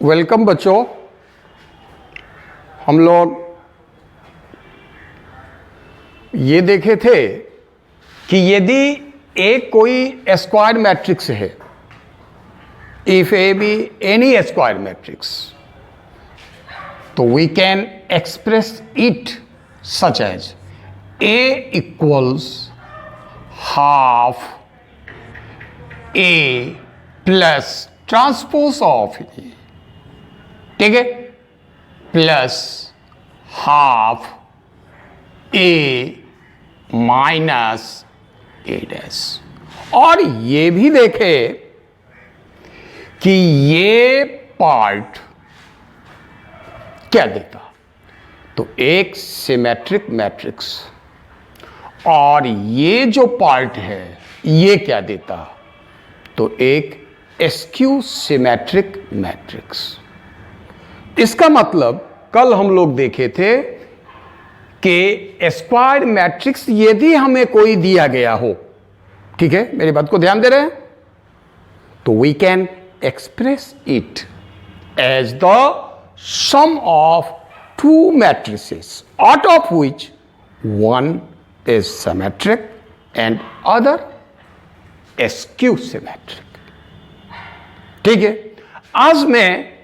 Welcome बच्चों। हम लोग ये देखे थे कि यदि ए कोई स्क्वायर मैट्रिक्स है, if A B any square matrix, तो we can express it such as A equals half A plus transpose of A, ठीक है, plus half A minus A dash. और ये भी देखे कि ये पार्ट क्या देता, तो एक सिमेट्रिक मैट्रिक्स, और ये जो पार्ट है ये क्या देता, तो एक स्क्यू सिमेट्रिक मैट्रिक्स। इसका मतलब कल हम लोग देखे थे कि स्क्वायर मैट्रिक्स यदि हमें कोई दिया गया हो, ठीक है, मेरी बात को ध्यान दे रहे हैं, तो we can express it as the sum of two matrices out of which one is symmetric and other skew symmetric. ठीक है, आज मैं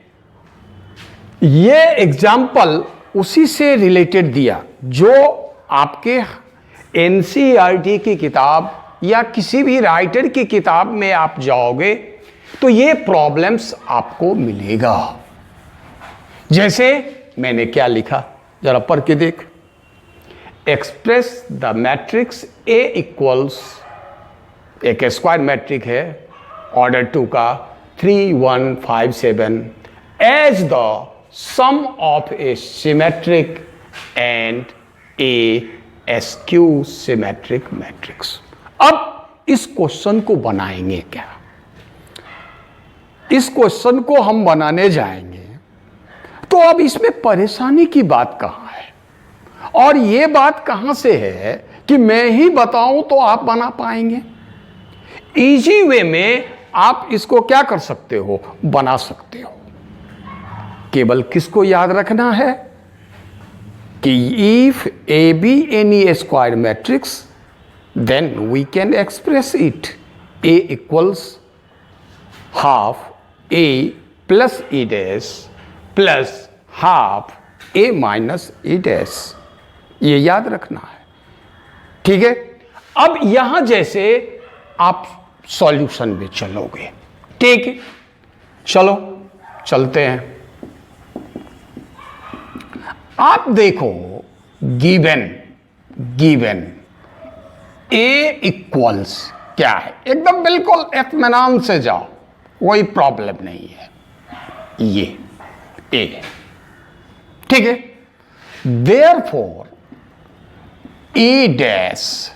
ये एग्जाम्पल उसी से रिलेटेड दिया जो आपके एनसीईआरटी की किताब या किसी भी राइटर की किताब में आप जाओगे तो ये प्रॉब्लम्स आपको मिलेगा। जैसे मैंने क्या लिखा, जरा पढ़ के देख। Express the matrix A equals, एक स्क्वायर मैट्रिक है ऑर्डर 2 का 3 1 5 7 as the sum of a symmetric and a skew symmetric matrix। अब इस क्वेश्चन को बनाएंगे क्या, इस क्वेश्चन को हम बनाने जाएंगे, तो अब इसमें परेशानी की बात कहां है और ये बात कहां से है कि मैं ही बताऊं तो आप बना पाएंगे। इजी वे में आप इसको क्या कर सकते हो, बना सकते हो। केवल किसको याद रखना है कि if A B any square matrix then we can express it A equals half A plus A dash plus half A minus A dash, ये याद रखना है। ठीक है, अब यहां जैसे आप सॉल्यूशन में चलोगे, ठीक है, चलो चलते हैं। आप देखो गिवन ए इक्वल्स क्या है, एकदम बिल्कुल इत्मीनान से जाओ, कोई प्रॉब्लम नहीं है, ये ए, ठीक है। देयरफॉर ए डैश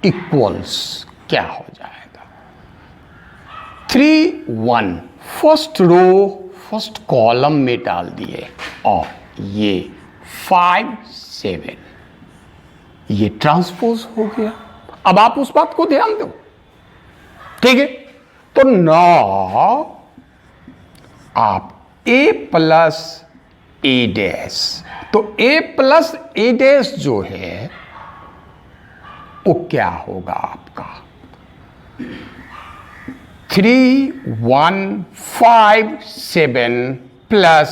इक्वल्स क्या हो जाएगा, 3 1 फर्स्ट रो फर्स्ट कॉलम में डाल दिए और ये 5 7, ये ट्रांसपोज हो गया। अब आप उस बात को ध्यान दो, ठीक है। तो नाउ आप ए प्लस ए डैश, तो ए प्लस ए डैश जो है वो क्या होगा आपका, 3 1 5 7 प्लस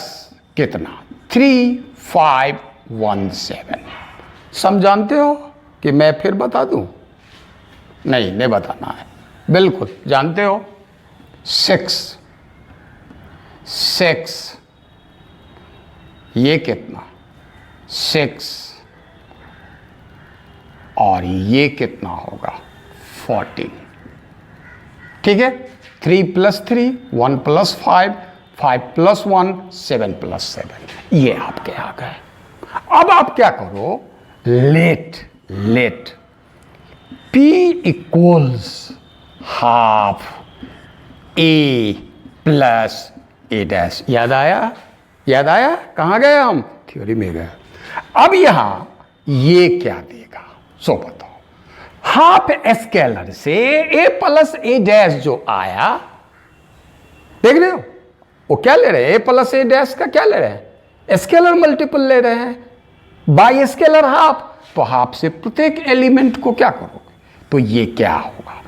कितना 3 5 1 7। सम जानते हो कि मैं फिर बता दूं, नहीं बताना है, बिल्कुल जानते हो। 6 ये कितना 6 और ये कितना होगा 14, ठीक है। 3 + 3 1 + 5 5 + 1 7 + 7, ये आपके आ गए। अब आप क्या करो, late P equals half A plus A dash. याद आया कहां गए हम, थ्योरी में गए। अब यहां ये क्या देगा, सो बताओ। हाफ स्केलर से ए प्लस ए डैश जो आया, देख रहे हो, वो क्या ले रहे हैं, ए प्लस ए डैश का क्या ले रहे हैं, स्केलर मल्टीपल ले रहे हैं बाई स्केलर हाफ। तो हाफ से प्रत्येक एलिमेंट को क्या करोगे, तो ये क्या होगा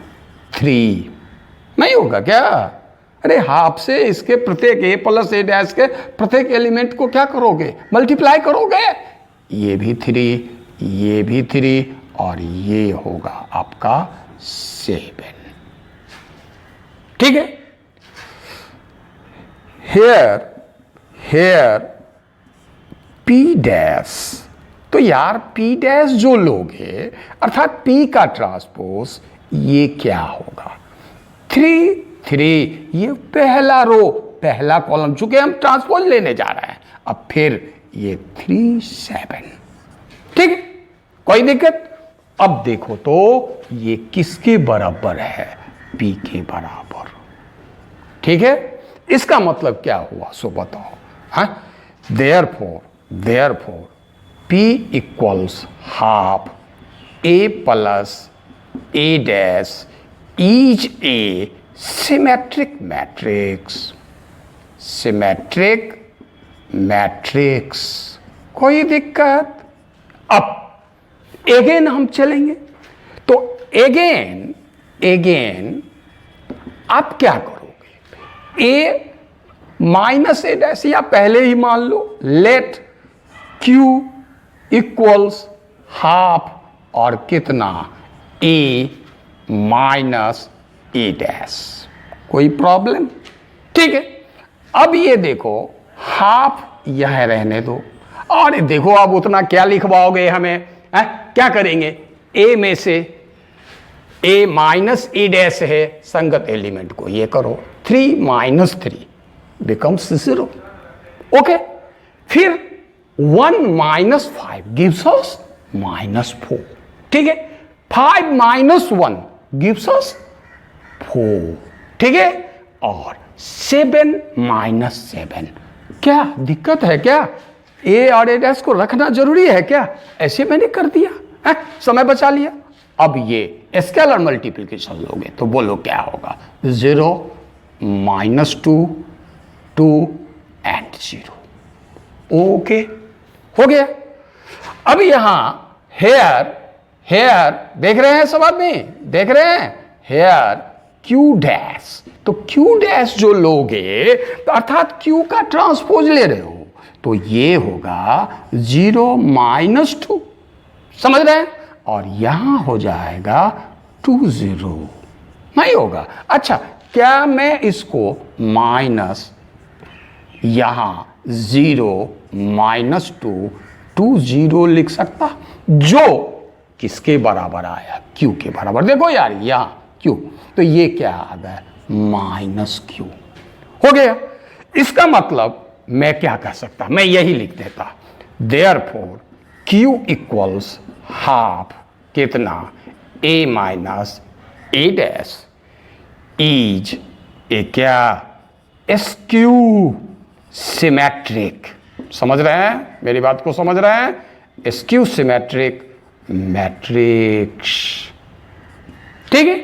3 नहीं होगा क्या, अरे हाफ से इसके प्रत्येक ए प्लस ए डैश के प्रत्येक एलिमेंट को क्या करोगे, मल्टीप्लाई करोगे, ये भी 3, ये भी 3 और ये होगा आपका 7। ठीक है, हेयर P डैश, तो यार P डैश जो लोगे अर्थात P का ट्रांसपोज ये क्या होगा 3 3, ये पहला रो पहला कॉलम, चूंकि हम ट्रांसपोज लेने जा रहे हैं, अब फिर ये 3 7। ठीक है, कोई दिक्कत। अब देखो तो ये किसके बराबर है, P के बराबर। ठीक है, इसका मतलब क्या हुआ सो बताओ। हाँ, therefore P equals half A plus A dash is a symmetric matrix. कोई दिक्कत। अब एगेन हम चलेंगे, तो एगेन आप क्या करोगे, ए माइनस ए डैश या पहले ही मान लो लेट Q इक्वल्स हाफ और कितना ए माइनस ए डैश। कोई प्रॉब्लम। ठीक है, अब ये देखो हाफ यह रहने दो और देखो अब उतना क्या लिखवाओगे हमें, क्या करेंगे, ए में से ए माइनस ए डैश है संगत एलिमेंट को ये करो, 3 माइनस 3 बिकम्स 0। ओके, फिर 1 माइनस 5 गिव्स अस -4। ठीक है, 5 माइनस 1 गिव्स अस 4। ठीक है, और 7 माइनस 7, क्या दिक्कत है क्या, ए और ए डैश को रखना जरूरी है क्या, ऐसे मैंने कर दिया, समय बचा लिया। अब ये स्केलर मल्टीप्लिकेशन लोगे तो बोलो क्या होगा, 0 -2 2 एंड 0। ओके, हो गया। अब यहां हेयर देख रहे हैं सब आदमी, देख रहे हैं, हेयर Q डैश, तो Q डैश जो लोगे तो अर्थात Q का ट्रांसपोज ले रहे हो तो ये होगा 0 -2, समझ रहे हैं, और यहां हो जाएगा 2 0 नहीं होगा। अच्छा, क्या मैं इसको माइनस यहां 0 -2 2 0 लिख सकता, जो किसके बराबर आया, Q के बराबर। देखो यार यहां Q, तो ये क्या आ गया -Q। हो गया। इसका मतलब मैं क्या कह सकता, मैं यही लिख देता, देयरफॉर Q इक्वल्स हाफ कितना A minus A dash is a क्या SQ सिमेट्रिक। समझ रहे हैं मेरी बात को, समझ रहे हैं, SQ सिमेट्रिक मैट्रिक्स। ठीक है,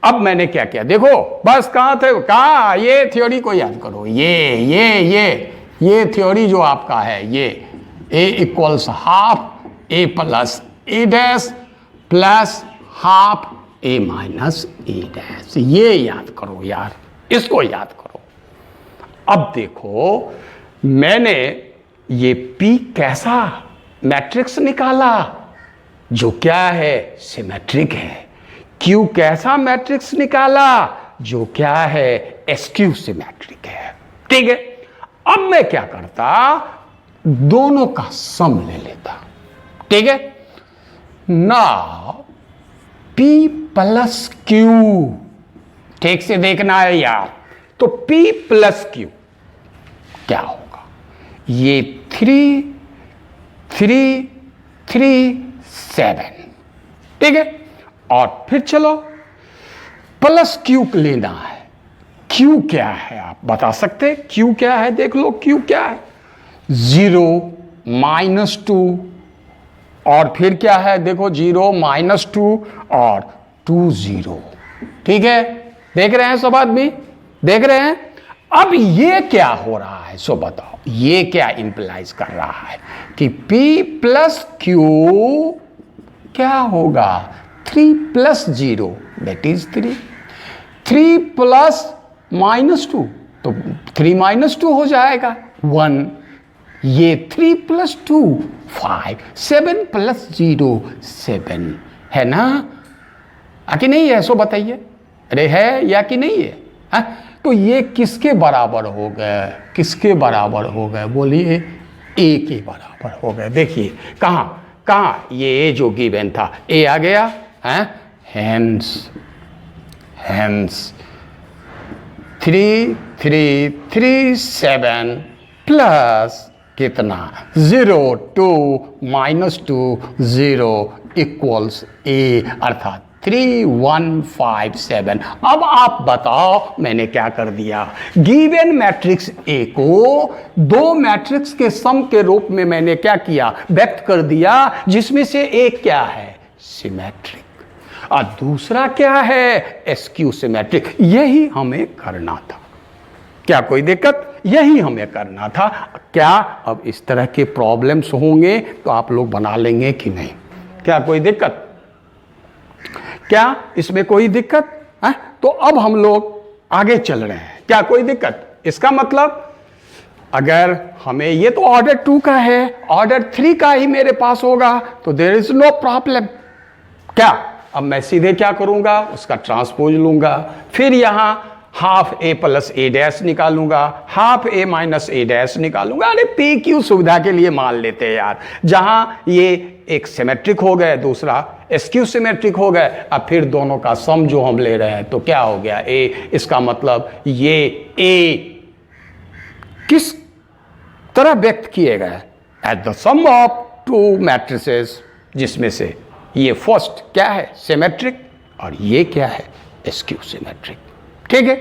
अब मैंने क्या किया देखो, बस कहां थे, कहां, ये थ्योरी को याद करो, ये थ्योरी जो आपका है, ये A equals half A plus A dash plus half A minus A dash, ये याद करो यार, इसको याद करो। अब देखो मैंने ये P कैसा मैट्रिक्स निकाला, जो क्या है सिमेट्रिक है। Q कैसा मैट्रिक्स निकाला, जो क्या है SQ सिमेट्रिक है। ठीक है, अब मैं क्या करता, दोनों का सम ले लेता। ठीक है, ना P प्लस Q, ठीक से देखना है यार, तो P प्लस Q क्या होगा, ये 3 3 3 7। ठीक है, और फिर चलो प्लस Q लेना है। Q क्या है आप बता सकते हैं, Q क्या है, देख लो Q क्या है, 0 -2 और फिर क्या है, देखो 0 -2 और 2 0। ठीक है, देख रहे हैं सब आदमी, देख रहे हैं। अब ये क्या हो रहा है, सो बताओ, ये क्या इंप्लाइज कर रहा है कि P प्लस क्यू क्या होगा, 3 प्लस 0 दैट इज 3, 3 प्लस -2 तो 3 -2 हो जाएगा 1, ये 3 प्लस 2 5, 7 प्लस 0 7 है ना, कि नहीं है, सो बताइए, अरे है या कि नहीं है, हा? तो ये किसके बराबर हो गए, किसके बराबर हो गए, बोलिए ए के बराबर हो गए। देखिए कहाँ कहाँ ये जो गिवन था ए आ गया है, हेंस हेंस 3 3 3 7 प्लस कितना 0 2 -2 0 इक्वल्स ए, अर्थात 3 1 5 7। अब आप बताओ मैंने क्या कर दिया, गिवन मैट्रिक्स ए को दो मैट्रिक्स के सम के रूप में मैंने क्या किया, व्यक्त कर दिया, जिसमें से एक क्या है, सिमेट्रिक, और दूसरा क्या है, एस्क्यू सिमेट्रिक। यही हमें करना था, क्या कोई दिक्कत, यही हमें करना था। क्या अब इस तरह के प्रॉब्लम्स होंगे तो आप लोग बना लेंगे कि नहीं, क्या कोई दिक्कत, क्या इसमें कोई दिक्कत है? तो अब हम लोग आगे चल रहे हैं, क्या कोई दिक्कत, इसका मतलब अगर हमें ये तो ऑर्डर 2 का है, ऑर्डर 3 का ही मेरे पास होगा तो देयर इज नो प्रॉब्लम। क्या अब मैं सीधे क्या करूंगा, उसका ट्रांसपोज लूंगा, फिर यहां half A plus A dash निकालूंगा, half A minus A dash निकालूंगा। अरे पी क्यू सुविधा के लिए मान लेते हैं यार, जहां ये एक सिमेट्रिक हो गए, दूसरा एस्क्यू सिमेट्रिक हो गए, अब फिर दोनों का सम जो हम ले रहे हैं तो क्या हो गया ए, इसका मतलब ये ए किस तरह व्यक्त किए गए, at the sum of 2 matrices, जिसमें से ये फर्स्ट क्या है, सिमेट्रिक, और ये क्या है, एस्क्यू सिमेट्रिक। ठीक है,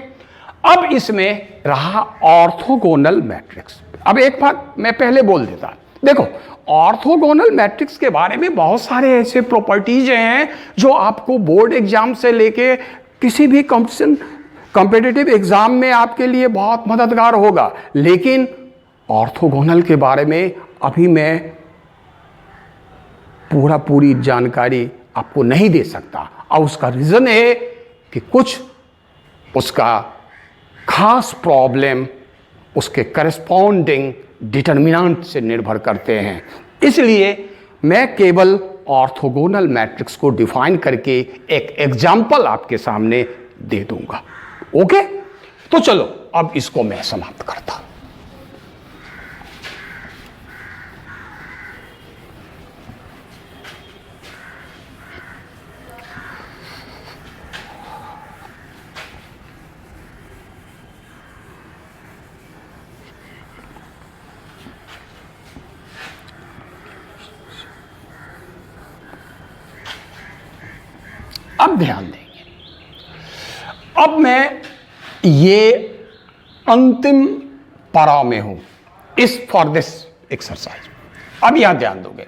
अब इसमें रहा ऑर्थोगोनल मैट्रिक्स। अब एक बात मैं पहले बोल देता, देखो ऑर्थोगोनल मैट्रिक्स के बारे में बहुत सारे ऐसे प्रॉपर्टीज हैं जो आपको बोर्ड एग्जाम से लेके किसी भी कॉम्पिटिटिव एग्जाम में आपके लिए बहुत मददगार होगा, लेकिन ऑर्थोगोनल के बारे में अभी मैं पूरी जानकारी आपको नहीं दे सकता, और उसका रीजन है कि कुछ उसका खास प्रॉब्लम उसके करस्पॉन्डिंग डिटर्मिनेंट से निर्भर करते हैं। इसलिए मैं केवल ऑर्थोगोनल मैट्रिक्स को डिफाइन करके एक एग्जाम्पल आपके सामने दे दूंगा। ओके, तो चलो अब इसको मैं समाप्त करता हूं। अब ध्यान देंगे, अब मैं ये अंतिम पड़ाव में हूं इस फॉर दिस एक्सरसाइज। अब यहां ध्यान दोगे,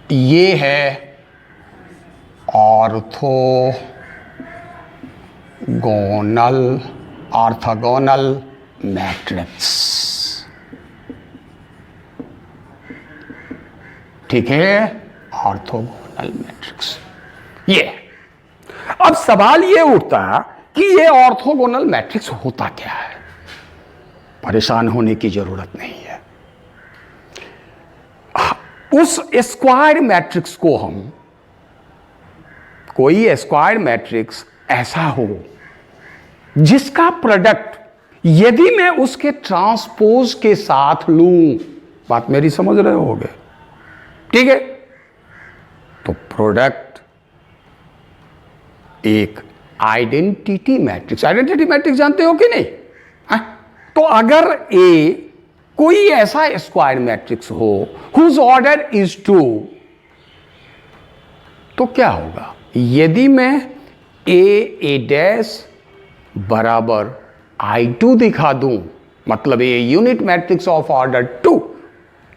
ये है ऑर्थोगोनल मैट्रिक्स। ठीक है, ऑर्थोगोनल मैट्रिक्स ये। अब सवाल ये उठता कि ये ऑर्थोगोनल मैट्रिक्स होता क्या है। परेशान होने की जरूरत नहीं है। उस स्क्वायर मैट्रिक्स को हम, कोई स्क्वायर मैट्रिक्स ऐसा हो जिसका प्रोडक्ट यदि मैं उसके ट्रांसपोज के साथ लूं, बात मेरी समझ रहे होगे, ठीक है, तो प्रोडक्ट एक आइडेंटिटी मैट्रिक्स, आइडेंटिटी मैट्रिक्स जानते हो कि नहीं है? तो अगर ए कोई ऐसा स्क्वायर मैट्रिक्स हो हुज ऑर्डर इज 2, तो क्या होगा, यदि मैं ए डैश बराबर I2 दिखा दूं, मतलब a unit matrix of order 2,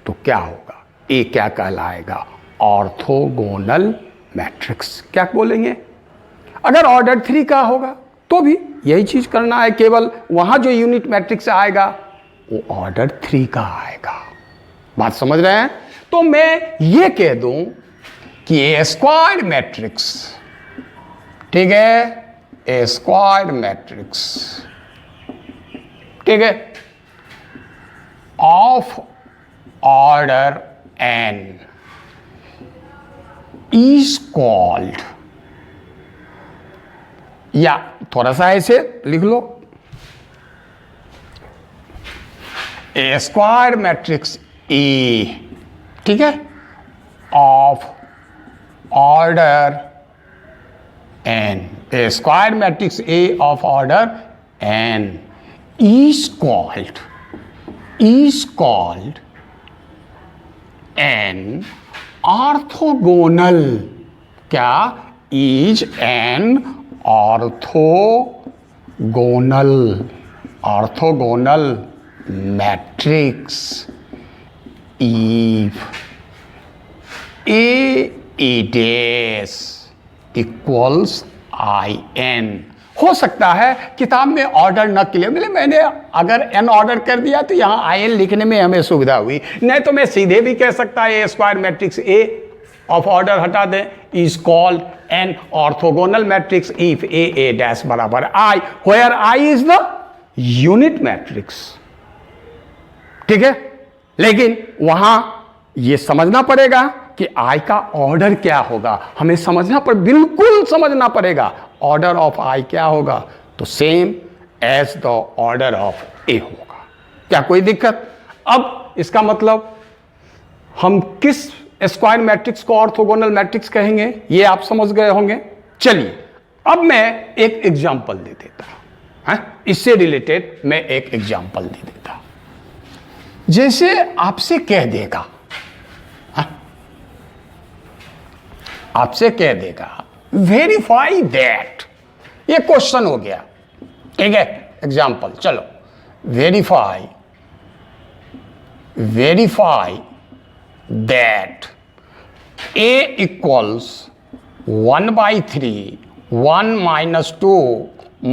तो क्या होगा, ए क्या कहलाएगा, ऑर्थोगोनल मैट्रिक्स। क्या बोलेंगे, अगर ऑर्डर 3 का होगा तो भी यही चीज करना है, केवल वहां जो यूनिट मैट्रिक्स आएगा वो ऑर्डर 3 का आएगा। बात समझ रहे हैं? तो मैं ये कह दूं कि ए स्क्वायर मैट्रिक्स, ठीक है, ए स्क्वायर मैट्रिक्स, ठीक है, of order n is called, या थोड़ा सा ऐसे लिख लो, ए स्क्वायर मैट्रिक्स ए, ठीक है, of order n, a square matrix A of order n is called an orthogonal, क्या, is an orthogonal matrix if A dash equals IN। हो सकता है किताब में ऑर्डर न क्लियर मिले, मैंने अगर n ऑर्डर कर दिया तो यहां IN लिखने में हमें सुविधा हुई, नहीं तो मैं सीधे भी कह सकता है a square matrix A of order हटा दें, is called an orthogonal matrix if A dash बराबर I, where I is the unit matrix, ठीक है। लेकिन वहां यह समझना पड़ेगा कि I का ऑर्डर क्या होगा, हमें समझना पर बिल्कुल समझना पड़ेगा ऑर्डर ऑफ I क्या होगा, तो same as the order of A होगा। क्या कोई दिक्कत? अब इसका मतलब हम किस स्क्वायर मैट्रिक्स को ऑर्थोगोनल मैट्रिक्स कहेंगे ये आप समझ गए होंगे। चलिए अब मैं एक एग्जांपल दे देता हूं, इससे रिलेटेड मैं एक एग्जांपल दे देता हूं। जैसे आपसे कह देगा, आपसे कह देगा वेरीफाई दैट, ये क्वेश्चन हो गया, ठीक है, एग्जांपल, चलो verify that A equals 1/3 1 minus 2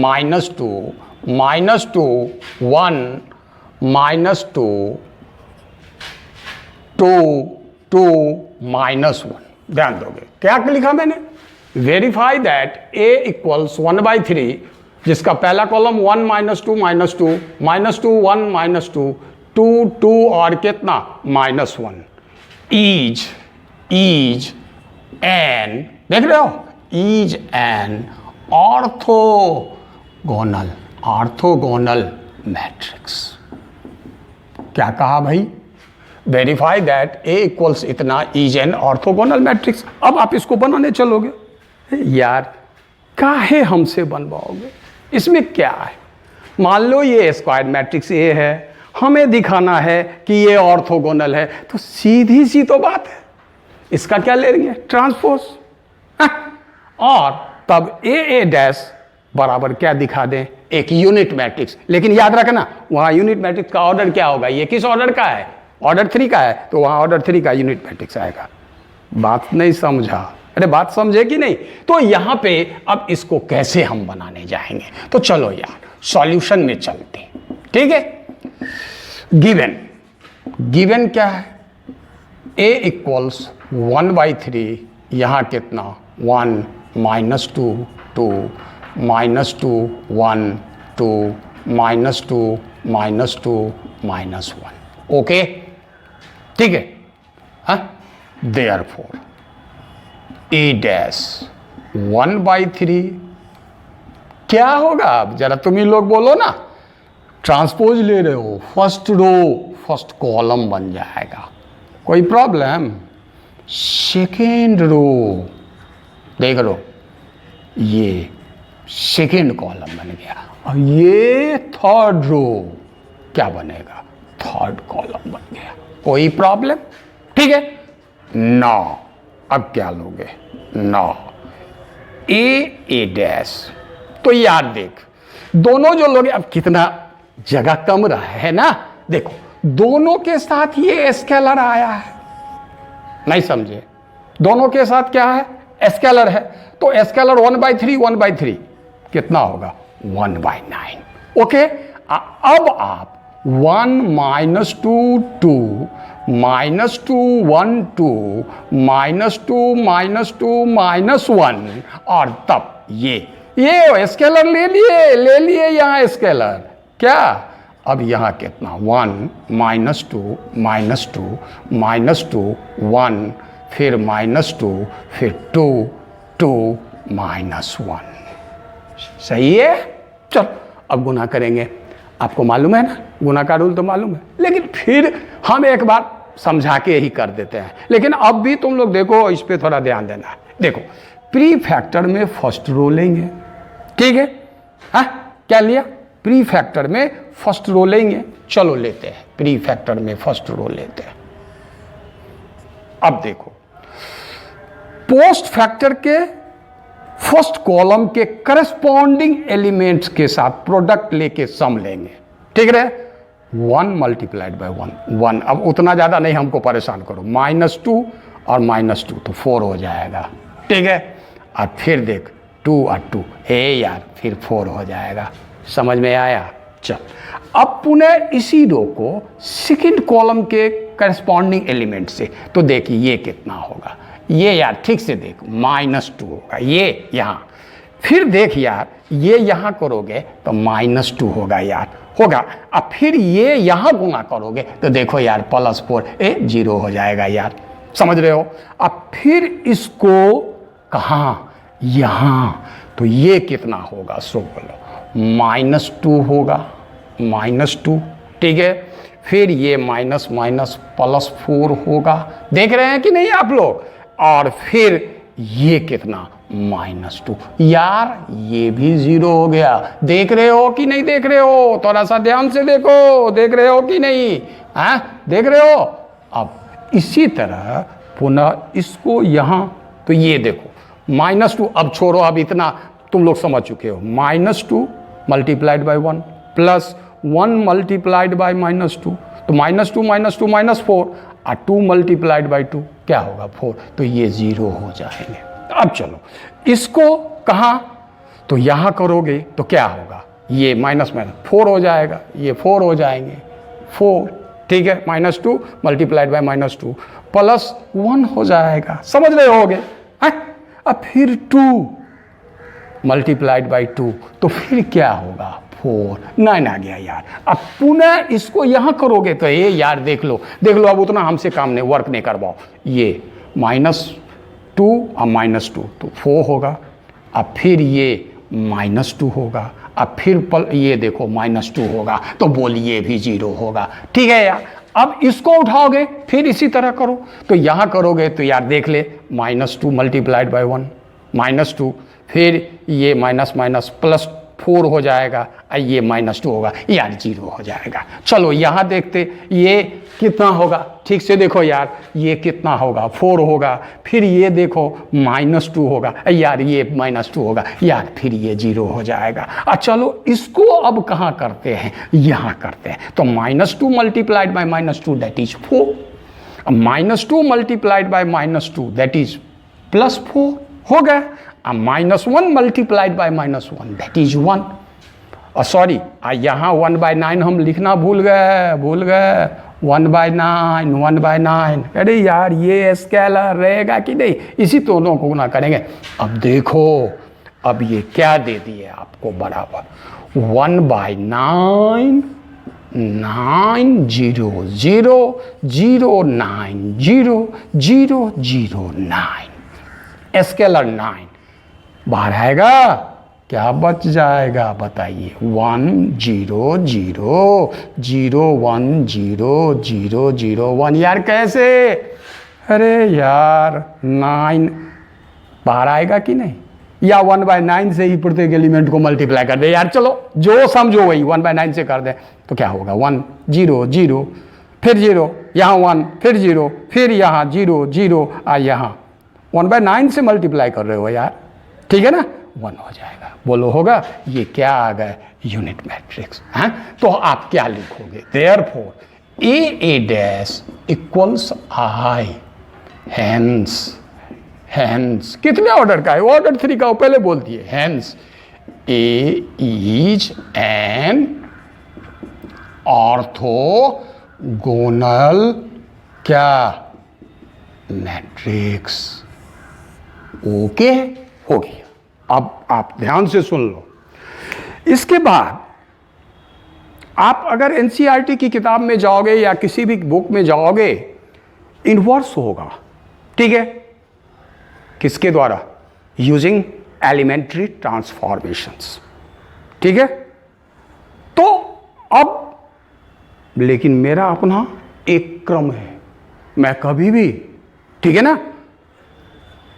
minus 2 minus 2 1 minus 2 2 2 minus 1। ध्यान दोगे क्या लिखा मैंने, वेरीफाई दैट A इक्वल्स 1/3, जिसका पहला column 1 minus 2 minus 2 minus 2 1 minus 2 2 2 और कितना -1 इज एन, देख रहे हो, इज एन ऑर्थोगोनल मैट्रिक्स। क्या कहा भाई, वेरीफाई दैट A इक्वल्स इतना इज एन ऑर्थोगोनल मैट्रिक्स। अब आप इसको बनाने चलोगे, यार काहे हमसे बनवाओगे, इसमें क्या है, मान लो ये स्क्वायर मैट्रिक्स A है, हमें दिखाना है कि ये ऑर्थोगोनल है, तो सीधी सी तो बात है, इसका क्या ले रही है, ट्रांसपोज, और तब A डैश बराबर क्या दिखा दें, एक यूनिट मैट्रिक्स। लेकिन याद रखना वहां यूनिट मैट्रिक्स का ऑर्डर क्या होगा, ये किस ऑर्डर का है, ऑर्डर 3 का है, तो वहां ऑर्डर 3 का यूनिट मैट्रिक्स आएगा। बात नहीं समझा, अरे बात समझे कि नहीं। तो यहां पे अब इसको कैसे हम बनाने जाएंगे, तो चलो यार सॉल्यूशन में चलते हैं, ठीक है। गिवन क्या है, A इक्वल्स 1/3, यहां कितना 1 minus 2 2 minus 2 1 2 minus 2 minus 2 minus 1, okay, ठीक है। देयरफॉर A डैश 1/3 क्या होगा, अब जरा तुम ही लोग बोलो ना, ट्रांसपोज ले रहे हो, फर्स्ट रो फर्स्ट कॉलम बन जाएगा, कोई प्रॉब्लम, सेकेंड रो देख लो, ये सेकेंड कॉलम बन गया, और ये थर्ड रो क्या बनेगा, थर्ड कॉलम बन गया, कोई प्रॉब्लम, ठीक है। 9 अब क्या लोगे, 9 A डैश, तो यार देख दोनों जो लोगे, अब कितना जगह कम रहा है ना, देखो दोनों के साथ ये स्केलर आया है, नहीं समझे, दोनों के साथ क्या है, स्केलर है, तो स्केलर 1/3 1/3 कितना होगा 1/9। ओके, अब आप 1 - 2 2 -2 1 2 -2 -2 -1 और तब ये स्केलर ले लिए यहाँ स्केलर क्या। अब यहाँ कितना 1 -2 -2 -2 1 फिर -2 फिर 2 2 -1। सही है। चल अब गुना करेंगे। आपको मालूम है ना, गुना का रूल तो मालूम है, लेकिन फिर हम एक बार समझा के ही कर देते हैं। लेकिन अब भी तुम लोग देखो, इस पे थोड़ा ध्यान देना है। देखो, प्री फैक्टर में फर्स्ट रो लेंगे, ठीक है। हाँ, क्या लिया? प्री फैक्टर में फर्स्ट रो लेंगे। चलो लेते हैं, प्री फैक्टर में फर्स्ट रो लेते हैं। अब देखो, पोस्ट फैक्टर के फर्स्ट कॉलम के करस्पॉन्डिंग एलिमेंट्स के साथ प्रोडक्ट लेके सम लेंगे, ठीक है। 1 × 1 अब उतना ज़्यादा नहीं हमको परेशान करो। -2 और -2 तो 4 हो जाएगा, ठीक है। और फिर देख 2 और 2 यार फिर 4 हो जाएगा। समझ में आया? चल अब पुनः इसी रो को सेकंड कॉलम के करस्पॉन्डिंग एलिमेंट से, तो देखिए ये कितना होगा। ये यार ठीक से देख, -2 होगा ये यहाँ। फिर देख यार, ये यहाँ करोगे तो -2 होगा यार, होगा। अब फिर ये यहाँ गुना करोगे तो देखो यार +4 0 हो जाएगा यार। समझ रहे हो? अब फिर इसको कहाँ? यहाँ। तो ये कितना होगा सो बोलो, -2 होगा, -2, ठीक है। फिर ये माइनस +4 होगा। देख रहे हैं कि नहीं आप लोग? और फिर ये कितना? -2 यार, ये भी 0 हो गया। देख रहे हो कि नहीं देख रहे हो? थोड़ा सा ध्यान से देखो, देख रहे हो कि नहीं? हाँ, देख रहे हो? अब इसी तरह पुनः इसको यहाँ, तो ये देखो -2। अब छोड़ो, अब इतना तुम लोग समझ चुके हो। -2 × 1 प्लस 1 × -2, तो -2 -4 और 2 × 2 क्या होगा? 4। तो ये 0 हो जाएंगे। अब चलो इसको कहाँ? तो यहाँ करोगे तो क्या होगा? ये -4 हो जाएगा, ये 4 हो जाएंगे, 4, ठीक है। -2 × -2 +1 हो जाएगा। समझ रहे होगे? अब फिर 2 × 2, तो फिर क्या होगा? 4, 9 आ गया यार। अब पुनः इसको यहाँ करोगे तो ये यार देख लो, अब उतना हमसे काम नहीं, वर्क नहीं करवाओ। ये -2 और -2 तो 4 होगा। अब फिर ये -2 होगा। अब फिर ये देखो -2 होगा, तो बोलिए भी 0 होगा, ठीक है यार। अब इसको उठाओगे फिर इसी तरह करो, तो यहाँ करोगे तो यार देख ले, -2 × 1 -2, फिर ये +4 हो जाएगा, और ये -2 होगा यार, 0 हो जाएगा। चलो यहाँ देखते ये कितना होगा, ठीक से देखो यार, ये कितना होगा? 4 होगा। फिर ये देखो -2 होगा यार, ये -2 होगा यार, फिर ये 0 हो जाएगा। चलो इसको अब कहाँ करते हैं? यहाँ करते हैं। तो -2 × -2 दैट इज 4, -2 × -2 दैट इज +4 हो गया। -1 × -1 दैट इज 1। सॉरी, यहाँ 1/9 हम लिखना भूल गए 1/9। अरे यार ये स्केलर रहेगा कि नहीं, इसी दोनों को गुना करेंगे। अब देखो, अब ये क्या दे दिए आपको? बराबर 1/9 9 0 0 0 9 0 0 0 9। स्केलर 9 बाहर आएगा, क्या बच जाएगा बताइए? 1 0 0 0 1 0 0 0 1। यार कैसे? अरे यार 9 बाहर आएगा कि नहीं? या 1/9 से ही प्रत्येक एलिमेंट को मल्टीप्लाई कर दे यार। चलो जो समझो वही 1/9 से कर दे तो क्या होगा? 1 0 0 फिर 0, यहाँ 1 फिर 0, फिर यहाँ 0 0 और यहाँ 1/9 से मल्टीप्लाई कर रहे हो यार, ठीक है ना? 1 हो जाएगा। बोलो होगा? ये क्या आ गया? Unit matrix. हाँ, तो आप क्या लिखोगे? Therefore A equals I, hence कितने ऑर्डर का है? ऑर्डर 3 का, पहले बोल दिए। Hence A is an orthogonal क्या मैट्रिक्स। ओके, हो गया। अब आप ध्यान से सुन लो। इसके बाद आप अगर एनसीईआरटी की किताब में जाओगे या किसी भी बुक में जाओगे, इन्वर्स होगा, ठीक है, किसके द्वारा? यूजिंग एलिमेंट्री ट्रांसफॉर्मेशंस, ठीक है। तो अब लेकिन मेरा अपना एक क्रम है, मैं कभी भी, ठीक है ना,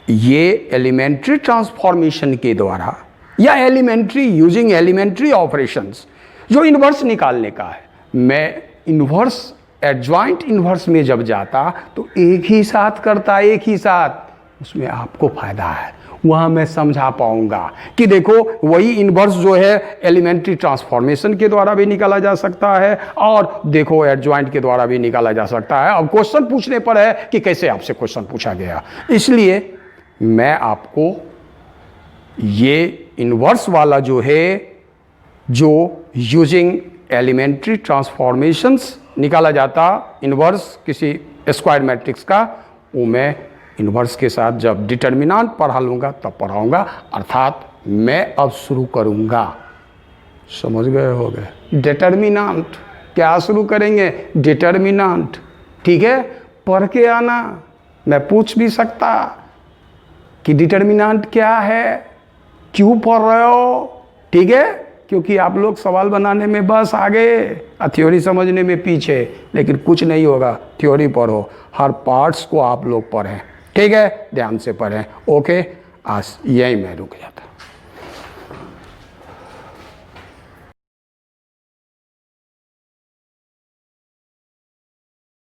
ये एलिमेंट्री ट्रांसफॉर्मेशन के द्वारा या एलिमेंट्री यूजिंग एलिमेंट्री ऑपरेशंस जो इन्वर्स निकालने का है, मैं इन्वर्स एडजॉइंट इन्वर्स में जब जाता तो एक ही साथ करता, एक ही साथ, उसमें आपको फायदा है। वहाँ मैं समझा पाऊंगा कि देखो वही इन्वर्स जो है एलिमेंट्री ट्रांसफॉर्मेशन के द्वारा भी निकाला जा सकता है और देखो एडजॉइंट के द्वारा भी निकाला जा सकता है। अब क्वेश्चन पूछने पर है कि कैसे आपसे क्वेश्चन पूछा गया, इसलिए मैं आपको ये इन्वर्स वाला जो है, जो यूजिंग एलिमेंट्री ट्रांसफॉर्मेशंस निकाला जाता इन्वर्स किसी स्क्वायर मैट्रिक्स का, वो मैं इन्वर्स के साथ जब डिटर्मिनेंट पढ़ा लूँगा तब पढ़ाऊँगा। अर्थात मैं अब शुरू करूँगा, समझ गए हो गए, डिटर्मिनेंट क्या शुरू करेंगे? डिटर्मिनेंट, ठीक है, पढ़ के आना। मैं पूछ भी सकता कि डिटर्मिनेंट क्या है, क्यों पढ़ रहे हो, ठीक है, क्योंकि आप लोग सवाल बनाने में बस आगे, थ्योरी समझने में पीछे, लेकिन कुछ नहीं होगा। थ्योरी पढ़ो, हर पार्ट्स को आप लोग पढ़ें, ठीक है, ध्यान से पढ़ें। ओके, आज यही मैं रुक जाता।